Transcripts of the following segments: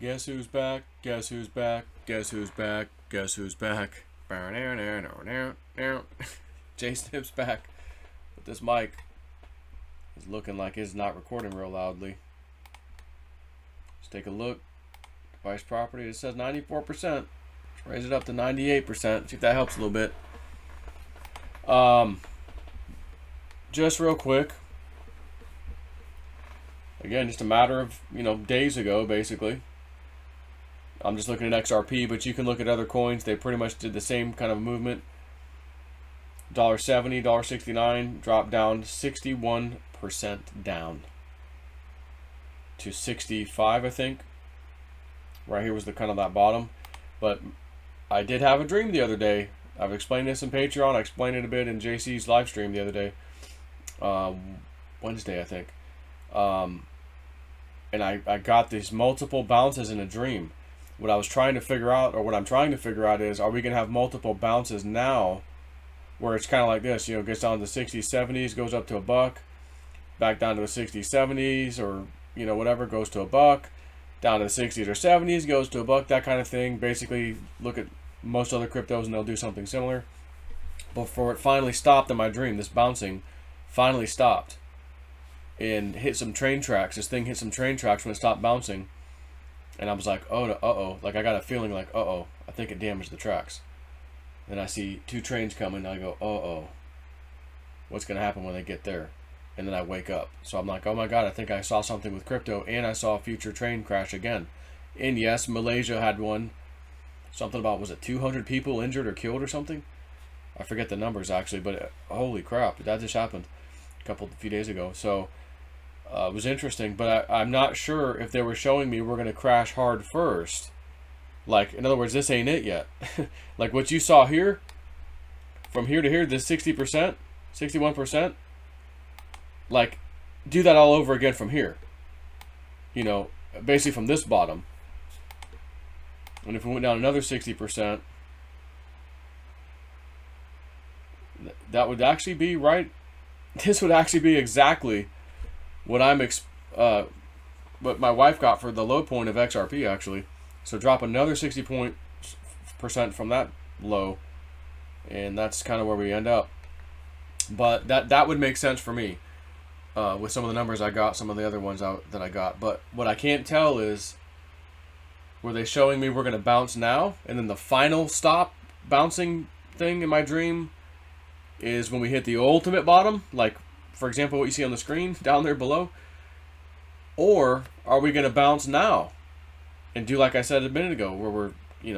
Guess who's back? Guess who's back? Guess who's back? Guess who's back? Jay Snip's back. But this mic is looking like it's not recording real loudly. Let's take a look. Device property, it says 94%. Let's raise it up to 98%. See if that helps a little bit. Just real quick. Again, just a matter of, days ago, basically. I'm just looking at XRP, but you can look at other coins. They pretty much did the same kind of movement. $1.70, $1.69, dropped down 61% down to 65, I think. Right here was the kind of that bottom. But I did have a dream the other day. I've explained this in Patreon. I explained it a bit in JC's live stream the other day. Wednesday, I think. And I got these multiple bounces in a dream. What I was trying to figure out, or what I'm trying to figure out is, are we going to have multiple bounces now where it's kind of like this, gets down to the 60s, 70s, goes up to a buck, back down to the 60s, 70s, or, whatever, goes to a buck, down to the 60s or 70s, goes to a buck, that kind of thing. Basically, look at most other cryptos and they'll do something similar. Before it finally stopped in my dream, this bouncing finally stopped and hit some train tracks. This thing hit some train tracks when it stopped bouncing. And I was like, oh, no, uh-oh. Like, I got a feeling like, uh-oh. I think it damaged the tracks. Then I see two trains coming. And I go, uh-oh. What's going to happen when they get there? And then I wake up. So I'm like, oh, my God, I think I saw something with crypto. And I saw a future train crash again. And, yes, Malaysia had one. Something about, was it 200 people injured or killed or something? I forget the numbers, actually. But, holy crap, that just happened a few days ago. So it was interesting, but I'm not sure if they were showing me we're going to crash hard first. Like, in other words, this ain't it yet. Like what you saw here, from here to here, this 60%, 61%, like, do that all over again from here. Basically from this bottom. And if we went down another 60%, that would actually be right. This would actually be exactly what what my wife got for the low point of XRP, actually. So drop another 60% from that low, and that's kind of where we end up. But that would make sense for me with some of the numbers I got, some of the other ones that I got. But what I can't tell is, were they showing me we're going to bounce now, and then the final stop bouncing thing in my dream is when we hit the ultimate bottom, like, for example, what you see on the screen down there below? Or are we going to bounce now and do like I said a minute ago, where we're,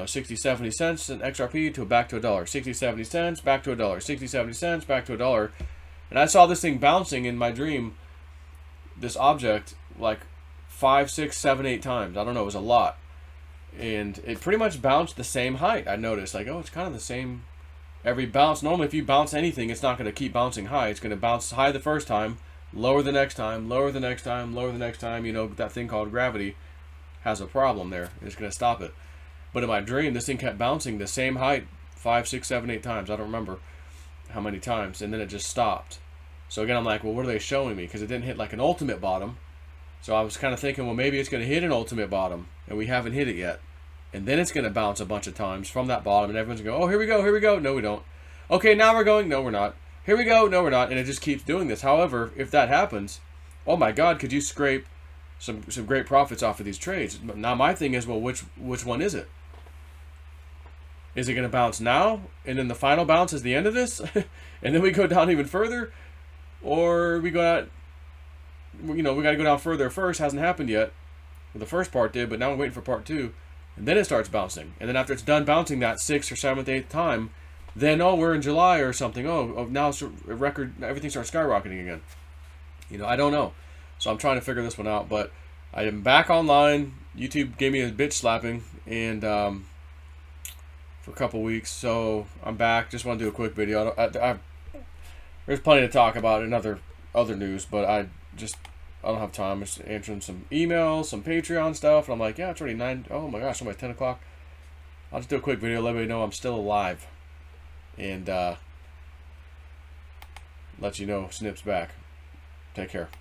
60, 70 cents in XRP to back to $1, 60, 70 cents, back to $1, 60, 70 cents, back to $1. And I saw this thing bouncing in my dream, this object, like 5, 6, 7, 8 times. I don't know, it was a lot. And it pretty much bounced the same height. I noticed, like, oh, it's kind of the same every bounce. Normally, if you bounce anything, it's not going to keep bouncing high. It's going to bounce high the first time, lower the next time, lower the next time, lower the next time. That thing called gravity has a problem there. It's going to stop it. But in my dream, this thing kept bouncing the same height 5, 6, 7, 8 times. I don't remember how many times. And then it just stopped. So again, I'm like, well, what are they showing me? Because it didn't hit like an ultimate bottom. So I was kind of thinking, well, maybe it's going to hit an ultimate bottom, and we haven't hit it yet. And then it's going to bounce a bunch of times from that bottom, and everyone's going to go, oh, here we go, here we go. No, we don't. Okay, now we're going. No, we're not. Here we go. No, we're not. And it just keeps doing this. However, if that happens, oh my God, could you scrape some great profits off of these trades? Now my thing is, well, which one is it? Is it going to bounce now, and then the final bounce is the end of this, and then we go down even further? Or we go out, we got to go down further first. Hasn't happened yet. Well, the first part did, but now we're waiting for part 2. And then it starts bouncing. And then after it's done bouncing that 6th or 7th, 8th time, then, oh, we're in July or something. Oh, now it's a record. Everything starts skyrocketing again. I don't know. So I'm trying to figure this one out. But I am back online. YouTube gave me a bitch slapping and for a couple weeks. So I'm back. Just want to do a quick video. There's plenty to talk about in other news, but I don't have time. I'm just answering some emails, some Patreon stuff. And I'm like, yeah, it's already 9. Oh my gosh, almost 10 o'clock. I'll just do a quick video, let everybody know I'm still alive. And let you know Snip's back. Take care.